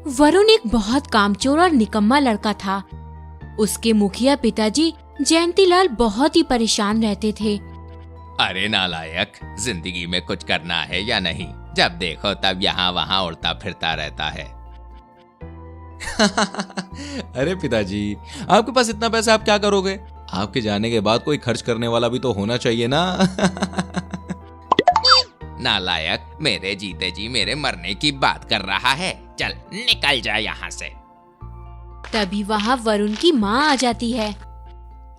वरुण एक बहुत कामचोर और निकम्मा लड़का था। उसके मुखिया पिताजी जयंतीलाल बहुत ही परेशान रहते थे। अरे नालायक, जिंदगी में कुछ करना है या नहीं? जब देखो तब यहाँ वहाँ उड़ता फिरता रहता है। अरे पिताजी, आपके पास इतना पैसा आप क्या करोगे? आपके जाने के बाद कोई खर्च करने वाला भी तो होना चाहिए ना। नालायक, मेरे जीते जी मेरे मरने की बात कर रहा है। चल निकल जा यहाँ से। तभी वहाँ वरुण की माँ आ जाती है।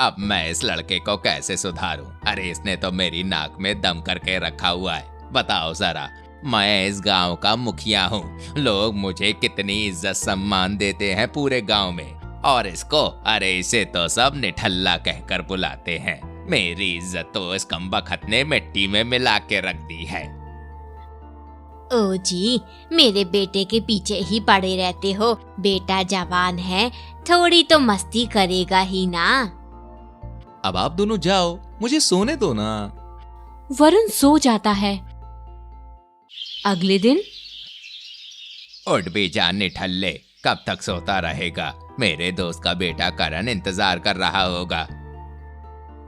अब मैं इस लड़के को कैसे सुधारूं? अरे इसने तो मेरी नाक में दम करके रखा हुआ है। बताओ जरा, मैं इस गांव का मुखिया हूँ। लोग मुझे कितनी इज्जत सम्मान देते हैं पूरे गांव में, और इसको, अरे इसे तो सब निठल्ला कहकर बुलाते हैं। मेरी इज्जत तो इस कमबख्त ने मिट्टी में मिला के रख दी है। ओ जी, मेरे बेटे के पीछे ही पड़े रहते हो। बेटा जवान है, थोड़ी तो मस्ती करेगा ही ना। अब आप दोनों जाओ, मुझे सोने दो ना। वरुण सो जाता है। अगले दिन उठ भी जा निठल्ले, कब तक सोता रहेगा? मेरे दोस्त का बेटा करण इंतजार कर रहा होगा।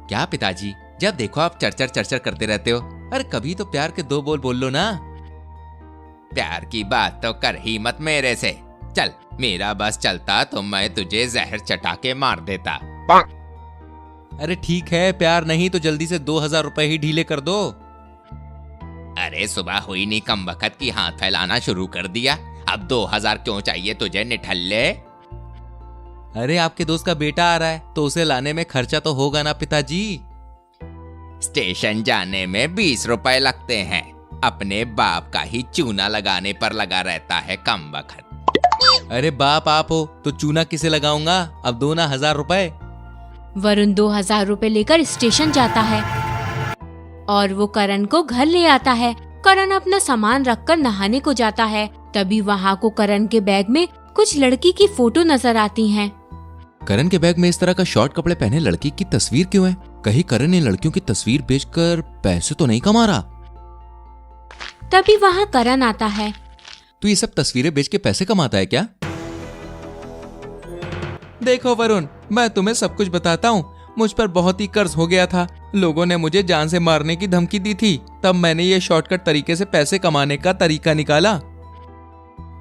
क्या पिताजी, जब देखो आप चरचर चरचर करते रहते हो। अरे कभी तो प्यार के दो बोल बोल लो ना। प्यार की बात तो कर ही मत मेरे से। चल, मेरा बस चलता तो मैं तुझे जहर चटा के मार देता। अरे ठीक है, प्यार नहीं तो जल्दी से 2000 रुपए ही ढीले कर दो। अरे सुबह हुई नहीं कमबख्त की हाथ फैलाना शुरू कर दिया। अब 2000 क्यों चाहिए तुझे निठल्ले? अरे आपके दोस्त का बेटा आ रहा है तो उसे लाने में खर्चा तो होगा ना पिताजी। स्टेशन जाने में 20 रुपए लगते हैं। अपने बाप का ही चूना लगाने पर लगा रहता है कमबख्त। अरे बाप आप हो तो चूना किसे लगाऊंगा? अब दो ना 1000 रुपए। वरुण 2000 रुपए लेकर स्टेशन जाता है और वो करण को घर ले आता है। करण अपना सामान रखकर नहाने को जाता है। तभी वहाँ को करण के बैग में कुछ लड़की की फोटो नजर आती हैं। करण के बैग में इस तरह का शॉर्ट कपड़े पहने लड़की की तस्वीर क्यों है? कहीं करण ने लड़कियों की तस्वीर बेचकर पैसे तो नहीं कमा रहा? तभी वहाँ करण आता है। तू ये सब तस्वीरें बेच के पैसे कमाता है क्या? देखो वरुण, मैं तुम्हें सब कुछ बताता हूँ। मुझ पर बहुत ही कर्ज हो गया था। लोगों ने मुझे जान से मारने की धमकी दी थी। तब मैंने ये शॉर्टकट तरीके से पैसे कमाने का तरीका निकाला।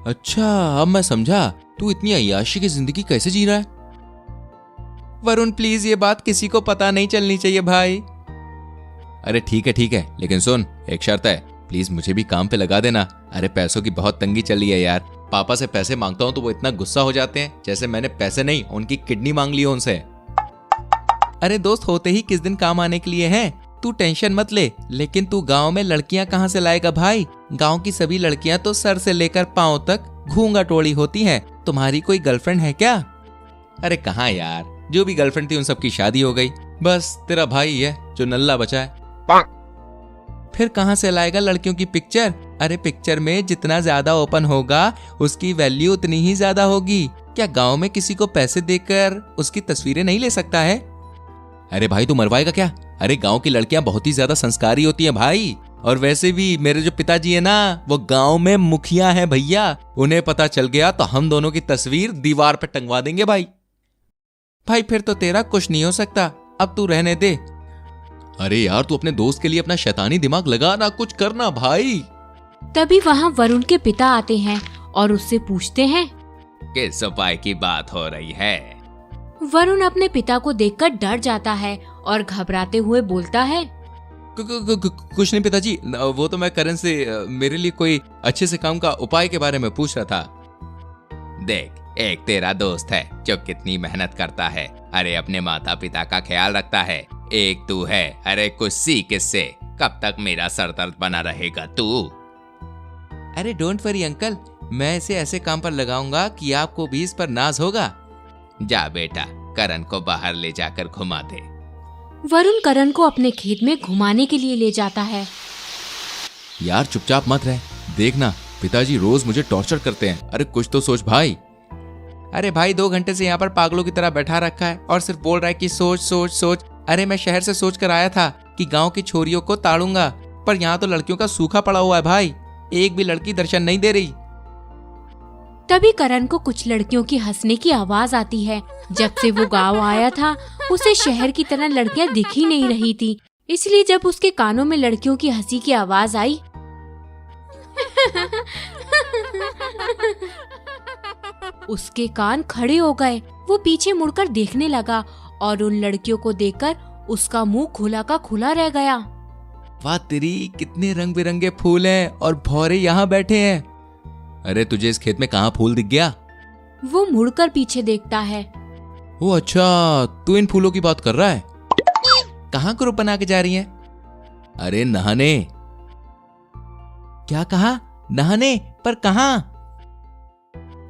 अच्छा, अब मैं समझा तू इतनी अय्याशी की जिंदगी कैसे जी रहा है। वरुण प्लीज, ये बात किसी को पता नहीं चलनी चाहिए भाई। अरे ठीक है, लेकिन सुन, एक शर्त है, प्लीज मुझे भी काम पे लगा देना। अरे पैसों की बहुत तंगी चल रही है यार। पापा से पैसे मांगता हूँ तो वो इतना गुस्सा हो जाते हैं जैसे मैंने पैसे नहीं उनकी किडनी मांग ली उनसे। अरे दोस्त होते ही किस दिन काम आने के लिए हैं। तू टेंशन मत ले। लेकिन तू गांव में लड़कियां कहाँ से लाएगा भाई? गांव की सभी लड़कियां तो सर से लेकर पांव तक घूंघा टोड़ी होती हैं। तुम्हारी कोई गर्लफ्रेंड है क्या? अरे कहाँ यार, जो भी गर्लफ्रेंड थी उन सबकी शादी हो गई। बस तेरा भाई है जो नल्ला बचा है। फिर कहाँ से लाएगा लड़कियों की पिक्चर? अरे पिक्चर में जितना ज्यादा ओपन होगा उसकी वैल्यू उतनी ही ज्यादा होगी। क्या गांव में किसी को पैसे देकर उसकी तस्वीरें नहीं ले सकता है? अरे भाई तू मरवाएगा क्या? अरे गांव की लड़कियां बहुत ही ज्यादा संस्कारी होती हैं भाई। और वैसे भी मेरे जो पिताजी है ना, वो गांव में मुखिया हैं भैया। उन्हें पता चल गया तो हम दोनों की तस्वीर दीवार पे टंगवा देंगे भाई। भाई फिर तो तेरा कुछ नहीं हो सकता। अब तू रहने दे। अरे यार तू अपने दोस्त के लिए अपना शैतानी दिमाग लगा ना, कुछ करना भाई। तभी वहाँ वरुण के पिता आते हैं और उससे पूछते हैं, किस उपाय की बात हो रही है? वरुण अपने पिता को देखकर डर जाता है और घबराते हुए बोलता है, कुछ नहीं पिताजी, वो तो मैं करण से मेरे लिए कोई अच्छे से काम का उपाय के बारे में पूछ रहा था। देख, एक तेरा दोस्त है जो कितनी मेहनत करता है। अरे अपने माता पिता का ख्याल रखता है। एक तू है, अरे कुछ सीख इससे। कब तक मेरा सर दर्द बना रहेगा तू? अरे डोंट वरी अंकल, मैं इसे ऐसे काम पर लगाऊंगा कि आपको भी इस पर नाज होगा। जा बेटा, करण को बाहर ले जाकर घुमा दे। वरुण करण को अपने खेत में घुमाने के लिए ले जाता है। यार चुपचाप मत रह, देखना पिताजी रोज मुझे टॉर्चर करते हैं। अरे कुछ तो सोच भाई। अरे भाई 2 घंटे से यहाँ पर पागलों की तरह बैठा रखा है और सिर्फ बोल रहा है कि सोच सोच सोच। अरे मैं शहर से सोच कर आया था कि गांव की छोरियों को ताड़ूंगा, पर यहाँ तो लड़कियों का सूखा पड़ा हुआ है भाई। एक भी लड़की दर्शन नहीं दे रही। तभी करण को कुछ लड़कियों की हंसने की आवाज आती है। जब से वो गांव आया था उसे शहर की तरह लड़कियां दिख ही नहीं रही थी, इसलिए जब उसके कानों में लड़कियों की हंसी की आवाज आई उसके कान खड़े हो गए। वो पीछे मुड़कर देखने लगा और उन लड़कियों को देखकर उसका मुंह खुला का खुला रह गया। वाह तेरी, कितने रंग बिरंगे फूल हैं और भौरे यहाँ बैठे हैं। अरे तुझे इस खेत में कहाँ फूल दिख गया? वो मुड़कर पीछे देखता है। ओ अच्छा, तू इन फूलों की बात कर रहा है। कहाँ ग्रुप बना के जा रही है? अरे नहाने। क्या कहा? नहाने? पर कहाँ?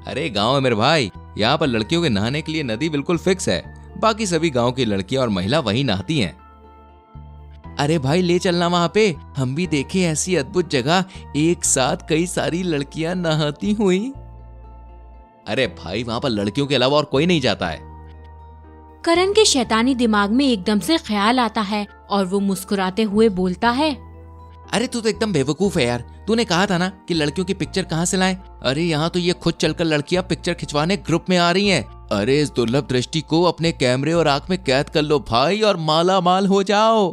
अरे गांव है मेरे भाई, यहाँ पर लड़कियों के नहाने के लिए नदी बिल्कुल फिक्स है। बाकी सभी गांव की लड़कियां और महिला वहीं नहाती हैं। अरे भाई ले चलना वहां पे, हम भी देखे ऐसी अद्भुत जगह, एक साथ कई सारी लड़कियां नहाती हुई। अरे भाई वहां पर लड़कियों के अलावा और कोई नहीं जाता है। करण के शैतानी दिमाग में एकदम से ख्याल आता है और वो मुस्कुराते हुए बोलता है, अरे तू तो एकदम बेवकूफ है यार। तूने कहा था ना कि लड़कियों की पिक्चर कहाँ से लाएं? अरे यहाँ तो ये खुद चलकर लड़कियां पिक्चर खिंचवाने ग्रुप में आ रही हैं। अरे इस दुर्लभ दृष्टि को अपने कैमरे और आंख में कैद कर लो भाई और माला माल हो जाओ।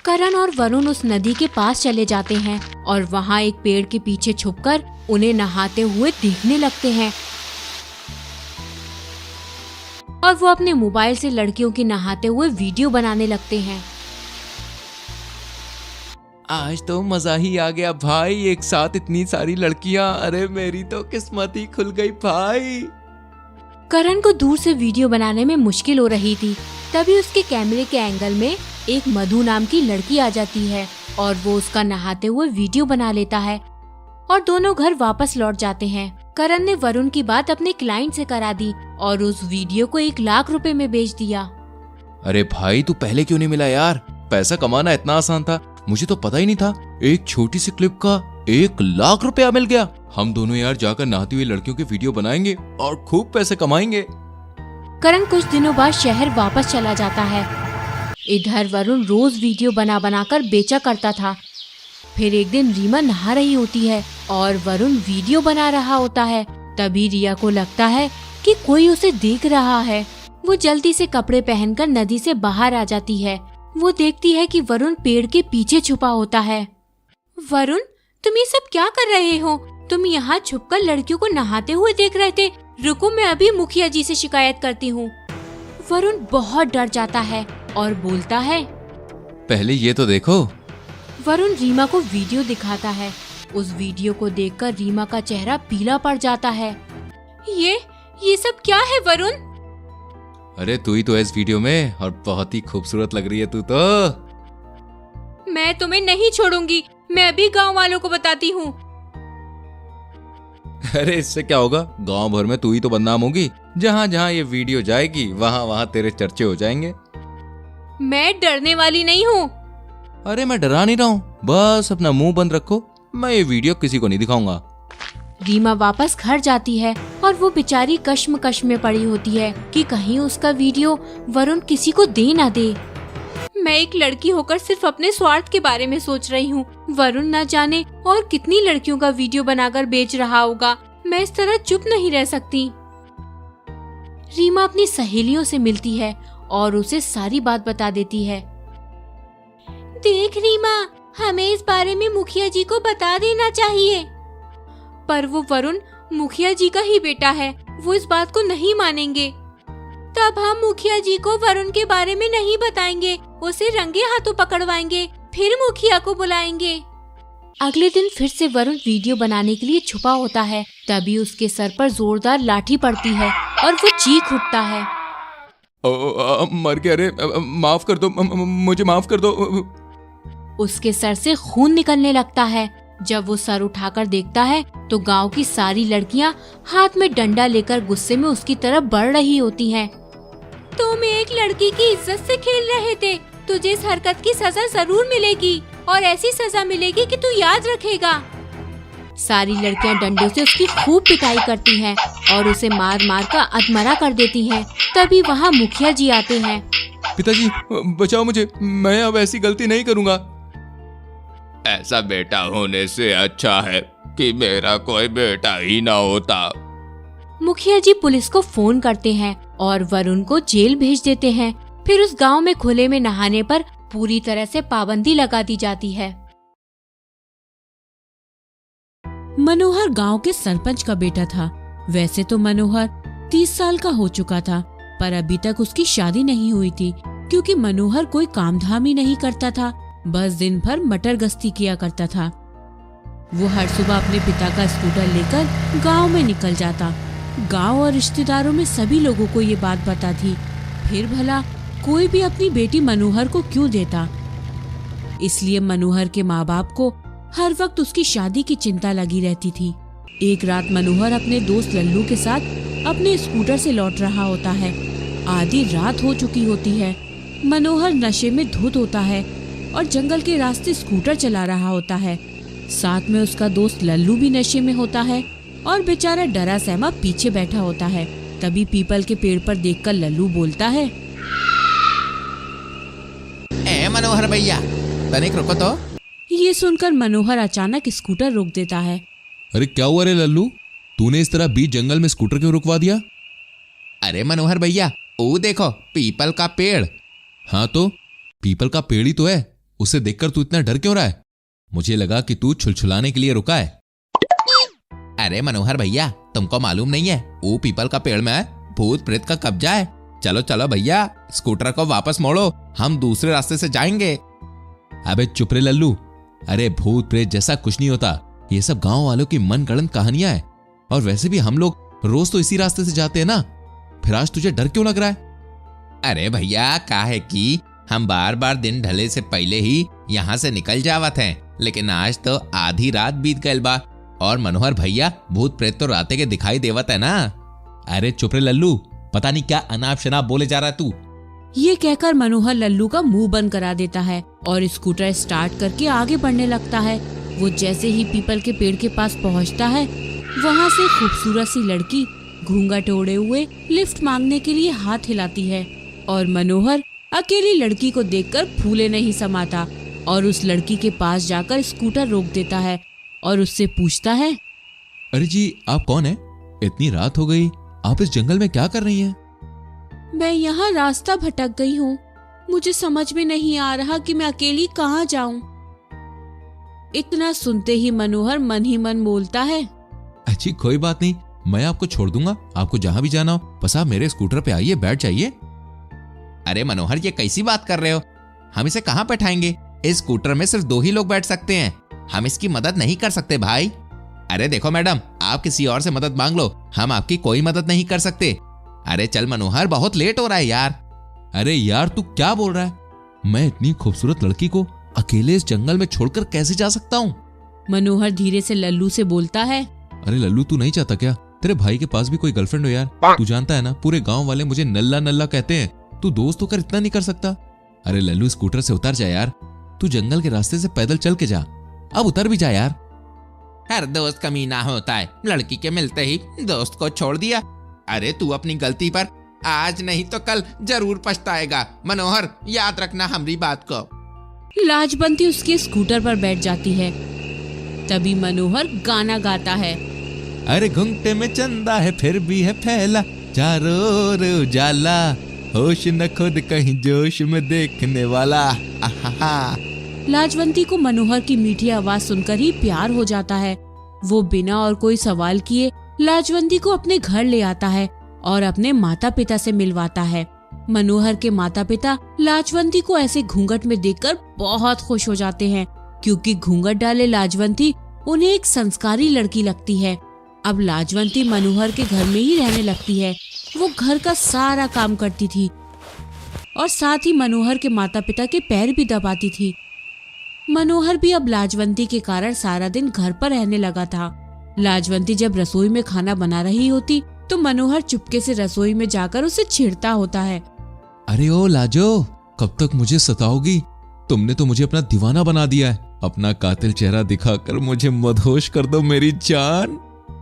करण और वरुण उस नदी के पास चले जाते हैं और वहाँ एक पेड़ के पीछे छुपकर उन्हें नहाते हुए देखने लगते हैं और वो अपने मोबाइल से लड़कियों की नहाते हुए वीडियो बनाने लगते हैं। आज तो मजा ही आ गया भाई, एक साथ इतनी सारी लड़कियां। अरे मेरी तो किस्मत ही खुल गई भाई। करण को दूर से वीडियो बनाने में मुश्किल हो रही थी। तभी उसके कैमरे के एंगल में एक मधु नाम की लड़की आ जाती है और वो उसका नहाते हुए वीडियो बना लेता है और दोनों घर वापस लौट जाते हैं। करण ने वरुण की बात अपने क्लाइंट से करा दी और उस वीडियो को 1 लाख रुपए में बेच दिया। अरे भाई तू पहले क्यों नहीं मिला यार? पैसा कमाना इतना आसान था, मुझे तो पता ही नहीं था। एक छोटी सी क्लिप का 1 लाख रुपया मिल गया। हम दोनों यार जाकर नहाती हुई लड़कियों की वीडियो बनाएंगे और खूब पैसे कमाएंगे। करण कुछ दिनों बाद शहर वापस चला जाता है। इधर वरुण रोज वीडियो बना बनाकर बेचा करता था। फिर एक दिन रीमा नहा रही होती है और वरुण वीडियो बना रहा होता है। तभी रिया को लगता है कि कोई उसे देख रहा है। वो जल्दी से कपड़े पहनकर नदी से बाहर आ जाती है। वो देखती है कि वरुण पेड़ के पीछे छुपा होता है। वरुण, तुम ये सब क्या कर रहे हो? तुम यहाँ छुपकर लड़कियों को नहाते हुए देख रहे थे। रुको, मैं अभी मुखिया जी से शिकायत करती हूँ। वरुण बहुत डर जाता है और बोलता है, पहले ये तो देखो। वरुण रीमा को वीडियो दिखाता है। उस वीडियो को देखकर रीमा का चेहरा पीला पड़ जाता है। ये सब क्या है वरुण? अरे तू ही तो है इस वीडियो में और बहुत ही खूबसूरत लग रही है तू तो। मैं तुम्हें नहीं छोड़ूंगी, मैं अभी गांव वालों को बताती हूँ। अरे इससे क्या होगा, गांव भर में तू ही तो बदनाम होगी। जहाँ जहाँ ये वीडियो जाएगी वहाँ वहाँ तेरे चर्चे हो जाएंगे। मैं डरने वाली नहीं हूँ। अरे मैं डरा नहीं रहा हूँ, बस अपना मुंह बंद रखो। मैं ये वीडियो किसी को नहीं दिखाऊंगा। रीमा वापस घर जाती है और वो बेचारी कश्मकश में पड़ी होती है कि कहीं उसका वीडियो वरुण किसी को दे ना दे। मैं एक लड़की होकर सिर्फ अपने स्वार्थ के बारे में सोच रही हूँ। वरुण न जाने और कितनी लड़कियों का वीडियो बनाकर बेच रहा होगा। मैं इस तरह चुप नहीं रह सकती। रीमा अपनी सहेलियों से मिलती है और उसे सारी बात बता देती है। देख रीमा, हमें इस बारे में मुखिया जी को बता देना चाहिए। पर वो वरुण मुखिया जी का ही बेटा है, वो इस बात को नहीं मानेंगे। तब हम मुखिया जी को वरुण के बारे में नहीं बताएंगे, उसे रंगे हाथों पकड़वाएंगे, फिर मुखिया को बुलाएंगे। अगले दिन फिर से वरुण वीडियो बनाने के लिए छुपा होता है। तभी उसके सर पर जोरदार लाठी पड़ती है और वो चीख उठता है। मर गया रे, माफ कर दो, मुझे माफ कर दो। उसके सर से खून निकलने लगता है। जब वो सर उठाकर देखता है तो गांव की सारी लड़कियां हाथ में डंडा लेकर गुस्से में उसकी तरफ बढ़ रही होती हैं। तुम एक लड़की की इज्जत से खेल रहे थे, तुझे इस हरकत की सजा जरूर मिलेगी और ऐसी सजा मिलेगी कि तू याद रखेगा। सारी लड़कियां डंडों से उसकी खूब पिटाई करती हैं और उसे मार मार कर अधमरा कर देती हैं। तभी वहाँ मुखिया जी आते हैं। पिताजी बचाओ मुझे, मैं अब ऐसी गलती नहीं करूँगा। ऐसा बेटा होने से अच्छा है कि मेरा कोई बेटा ही ना होता। मुखिया जी पुलिस को फोन करते हैं और वरुण को जेल भेज देते हैं। फिर उस गांव में खुले में नहाने पर पूरी तरह से पाबंदी लगा दी जाती है। मनोहर गांव के सरपंच का बेटा था। वैसे तो मनोहर 30 साल का हो चुका था, पर अभी तक उसकी शादी नहीं हुई थी, क्योंकि मनोहर कोई काम धाम ही नहीं करता था, बस दिन भर मटर गश्ती किया करता था। वो हर सुबह अपने पिता का स्कूटर लेकर गांव में निकल जाता। गांव और रिश्तेदारों में सभी लोगों को ये बात पता थी, फिर भला कोई भी अपनी बेटी मनोहर को क्यों देता। इसलिए मनोहर के माँ बाप को हर वक्त उसकी शादी की चिंता लगी रहती थी। एक रात मनोहर अपने दोस्त लल्लू के साथ अपने स्कूटर से लौट रहा होता है। आधी रात हो चुकी होती है। मनोहर नशे में धुत होता है और जंगल के रास्ते स्कूटर चला रहा होता है। साथ में उसका दोस्त लल्लू भी नशे में होता है और बेचारा डरा सहमा पीछे बैठा होता है। तभी पीपल के पेड़ पर देखकर लल्लू बोलता है, ए मनोहर भैया, तनिक रुको तो। ये सुनकर मनोहर अचानक स्कूटर रोक देता है। अरे क्या हुआ रे लल्लू, तूने इस तरह बीच जंगल में स्कूटर क्यों रुकवा दिया? अरे मनोहर भैया, वो देखो पीपल का पेड़। हाँ तो पीपल का पेड़ ही तो है, उसे देखकर तू इतना डर क्यों रहा है? मुझे लगा कि तू छुलछुलाने के लिए रुका है। अरे मनोहर भैया, तुमको मालूम नहीं है वो पीपल का पेड़ में भूत प्रेत का कब्जा है। चलो चलो भैया, स्कूटर को वापस मोड़ो, हम दूसरे रास्ते से जाएंगे। अबे चुप रे लल्लू, अरे भूत प्रेत जैसा कुछ नहीं होता, ये सब गांव वालों की मनगढ़ंत कहानियां हैं। और वैसे भी हम लोग रोज तो इसी रास्ते से जाते हैं ना, फिर आज तुझे डर क्यों लग रहा है? अरे भैया, का है कि हम बार बार दिन ढले से पहले ही यहाँ से निकल जावत हैं, लेकिन आज तो आधी रात बीत गई बा। और मनोहर भैया, भूत प्रेत तो राते के दिखाई देवत है ना। अरे चुप रे लल्लू, पता नहीं क्या अनाप शनाप बोले जा रहा है तू। ये कहकर मनोहर लल्लू का मुंह बंद करा देता है और स्कूटर स्टार्ट करके आगे बढ़ने लगता है। वो जैसे ही पीपल के पेड़ के पास पहुंचता है, वहाँ से खूबसूरत सी लड़की घूंघट ओढ़े हुए लिफ्ट मांगने के लिए हाथ हिलाती है और मनोहर अकेली लड़की को देखकर फूले नहीं समाता और उस लड़की के पास जाकर स्कूटर रोक देता है और उससे पूछता है, अरे जी, आप कौन है? इतनी रात हो गई, आप इस जंगल में क्या कर रही हैं? मैं यहाँ रास्ता भटक गई हूँ, मुझे समझ में नहीं आ रहा कि मैं अकेली कहाँ जाऊँ। इतना सुनते ही मनोहर मन ही मन बोलता है, अच्छी कोई बात नहीं, मैं आपको छोड़ दूंगा, आपको जहाँ भी जाना हो, बस आप मेरे स्कूटर पे आइए, बैठ जाइए। अरे मनोहर, ये कैसी बात कर रहे हो? हम इसे कहाँ बैठाएंगे? इस स्कूटर में सिर्फ 2 ही लोग बैठ सकते हैं, हम इसकी मदद नहीं कर सकते भाई। अरे देखो मैडम, आप किसी और से मदद मांग लो, हम आपकी कोई मदद नहीं कर सकते। अरे चल मनोहर, बहुत लेट हो रहा है यार। अरे यार, तू क्या बोल रहा है? मैं इतनी खूबसूरत लड़की को अकेले इस जंगल में छोड़कर कैसे जा सकता हूँ? मनोहर धीरे से लल्लू से बोलता है, अरे लल्लू, तू नहीं चाहता क्या तेरे भाई के पास भी कोई गर्लफ्रेंड हो यार? तू जानता है ना, पूरे गांव वाले मुझे नल्ला नल्ला कहते हैं, तू दोस्त होकर इतना नहीं कर सकता? अरे लल्लू, स्कूटर से उतर जा यार, तू जंगल के रास्ते से पैदल चल के जा, अब उतर भी जा यार। हर दोस्त कमीना होता है, लड़की के मिलते ही दोस्त को छोड़ दिया। अरे तू अपनी गलती पर आज नहीं तो कल जरूर पछताएगा मनोहर, याद रखना हमारी बात को। लाजबंती उसके स्कूटर पर बैठ जाती है। तभी मनोहर गाना गाता है, अरे घुंघटे में चंदा है फिर भी है फैला, चारों ओर उजाला, होश न खुद कहीं जोश में देखने वाला। आहा। लाजवंती को मनोहर की मीठी आवाज सुनकर ही प्यार हो जाता है। वो बिना और कोई सवाल किए लाजवंती को अपने घर ले आता है और अपने माता पिता से मिलवाता है। मनोहर के माता पिता लाजवंती को ऐसे घूंघट में देखकर बहुत खुश हो जाते हैं, क्योंकि घूंघट डाले लाजवंती उन्हें एक संस्कारी लड़की लगती है। अब लाजवंती मनोहर के घर में ही रहने लगती है। वो घर का सारा काम करती थी और साथ ही मनोहर के माता पिता के पैर भी दबाती थी। मनोहर भी अब लाजवंती के कारण सारा दिन घर पर रहने लगा था। लाजवंती जब रसोई में खाना बना रही होती तो मनोहर चुपके से रसोई में जाकर उसे छेड़ता होता है। अरे ओ लाजो, कब तक मुझे सताओगी? तुमने तो मुझे अपना दीवाना बना दिया है, अपना कातिल चेहरा दिखाकर मुझे मदहोश कर दो मेरी जान।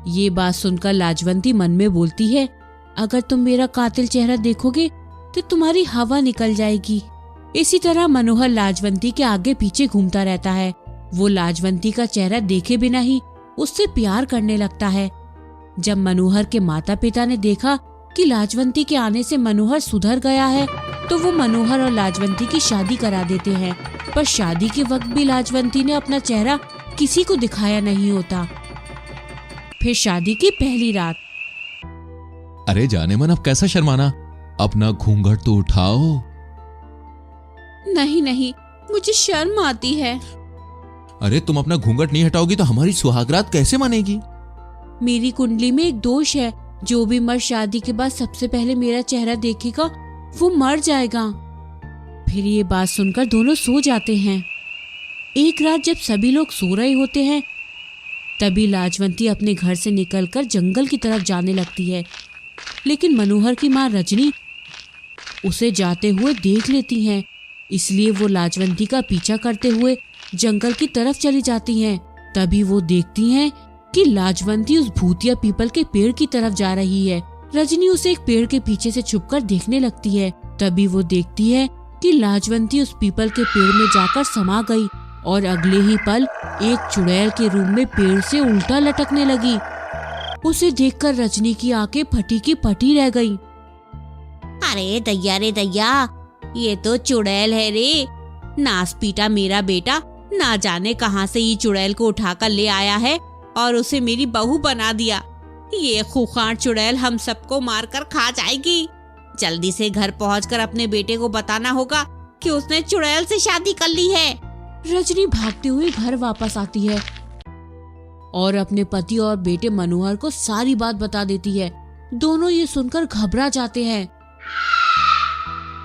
ये बात सुनकर लाजवंती मन में बोलती है, अगर तुम मेरा कातिल चेहरा देखोगे तो तुम्हारी हवा निकल जाएगी। इसी तरह मनोहर लाजवंती के आगे पीछे घूमता रहता है। वो लाजवंती का चेहरा देखे बिना ही उससे प्यार करने लगता है। जब मनोहर के माता पिता ने देखा कि लाजवंती के आने से मनोहर सुधर गया है, तो वो मनोहर और लाजवंती की शादी करा देते हैं। पर शादी के वक्त भी लाजवंती ने अपना चेहरा किसी को दिखाया नहीं होता। फिर शादी की पहली रात। अरे जाने मन, अब कैसा शर्माना, अपना घूंघट तो उठाओ। नहीं नहीं, मुझे शर्म आती है। अरे तुम अपना घूंघट नहीं हटाओगी तो हमारी सुहागरात कैसे मानेगी? मेरी कुंडली में एक दोष है, जो भी मर्द शादी के बाद सबसे पहले मेरा चेहरा देखेगा वो मर जाएगा। फिर ये बात सुनकर दोनों सो जाते हैं। एक रात जब सभी लोग सो रहे होते हैं, तभी लाजवंती अपने घर से निकलकर जंगल की तरफ जाने लगती है। लेकिन मनोहर की माँ रजनी उसे जाते हुए देख लेती हैं, इसलिए वो लाजवंती का पीछा करते हुए जंगल की तरफ चली जाती हैं। तभी वो देखती हैं कि लाजवंती उस भूतिया पीपल के पेड़ की तरफ जा रही है। रजनी उसे एक पेड़ के पीछे से छुपकर देखने लगती है। तभी वो देखती है कि लाजवंती उस पीपल के पेड़ में जाकर समा गई और अगले ही पल एक चुड़ैल के रूप में पेड़ से उल्टा लटकने लगी। उसे देखकर रजनी की आंखें फटी की फटी रह गईं। अरे दैया रे दैया, ये तो चुड़ैल है रे। नास पीटा मेरा बेटा ना जाने कहां से ये चुड़ैल को उठाकर ले आया है और उसे मेरी बहू बना दिया। ये खूंखार चुड़ैल हम सबको मारकर खा जाएगी। जल्दी से घर पहुंचकर अपने बेटे को बताना होगा कि उसने चुड़ैल से शादी कर ली है। रजनी भागते हुए घर वापस आती है और अपने पति और बेटे मनोहर को सारी बात बता देती है। दोनों ये सुनकर घबरा जाते हैं।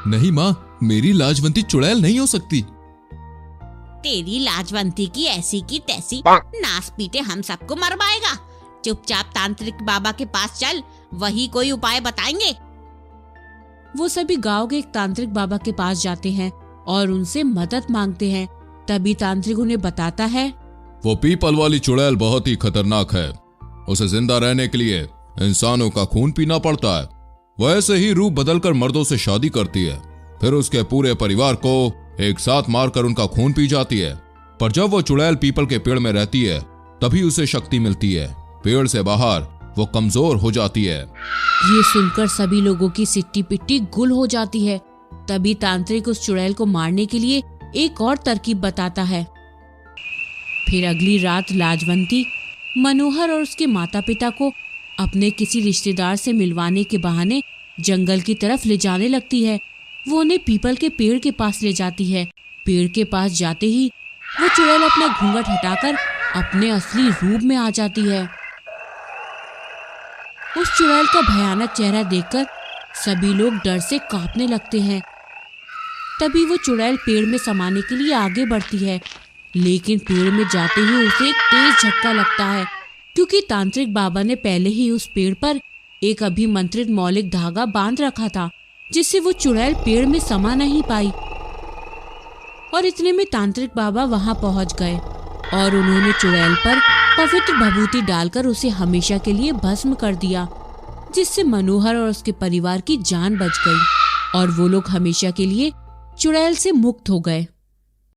नहीं माँ, मेरी लाजवंती चुड़ैल नहीं हो सकती। तेरी लाजवंती की ऐसी की तैसी नास पीटे हम सबको मरवाएगा। चुपचाप तांत्रिक बाबा के पास चल, वही कोई उपाय बताएंगे। वो सभी गांव के एक तांत्रिक बाबा के पास जाते हैं और उनसे मदद मांगते हैं। तभी तांत्रिक उन्हें बताता है, वो पीपल वाली चुड़ैल बहुत ही खतरनाक है। उसे जिंदा रहने के लिए इंसानों का खून पीना पड़ता है। वैसे ही रूप बदलकर मर्दों से शादी करती है, फिर उसके पूरे परिवार को एक साथ मारकर उनका खून पी जाती है। पर जब वो चुड़ैल पीपल के पेड़ में रहती है, तभी उसे शक्ति मिलती है। पेड़ से बाहर वो कमजोर हो जाती है। ये सुनकर सभी लोगों की सिट्टी पिट्टी गुल हो जाती है। तभी तांत्रिक उस चुड़ैल को मारने के लिए एक और तरकीब बताता है। फिर अगली रात लाजवंती मनोहर और उसके माता पिता को अपने किसी रिश्तेदार से मिलवाने के बहाने जंगल की तरफ ले जाने लगती है। वो उन्हें पीपल के पेड़ के पास ले जाती है। पेड़ के पास जाते ही वो चुड़ैल अपना घूंघट हटाकर अपने असली रूप में आ जाती है। उस चुड़ैल का भयानक चेहरा देखकर सभी लोग डर से कांपने लगते हैं। तभी वो चुड़ैल पेड़ में समाने के लिए आगे बढ़ती है, लेकिन पेड़ में जाते ही उसे एक तेज झटका लगता है, क्योंकि तांत्रिक बाबा ने पहले ही उस पेड़ पर एक अभिमंत्रित मौलिक धागा बांध रखा था, जिससे वो चुड़ैल पेड़ में समा नहीं पाई। और इतने में तांत्रिक बाबा वहां पहुंच गए और उन्होंने चुड़ैल पर पवित्र भभूति डालकर उसे हमेशा के लिए भस्म कर दिया, जिससे मनोहर और उसके परिवार की जान बच गई और वो लोग हमेशा के लिए चुड़ैल से मुक्त हो गए।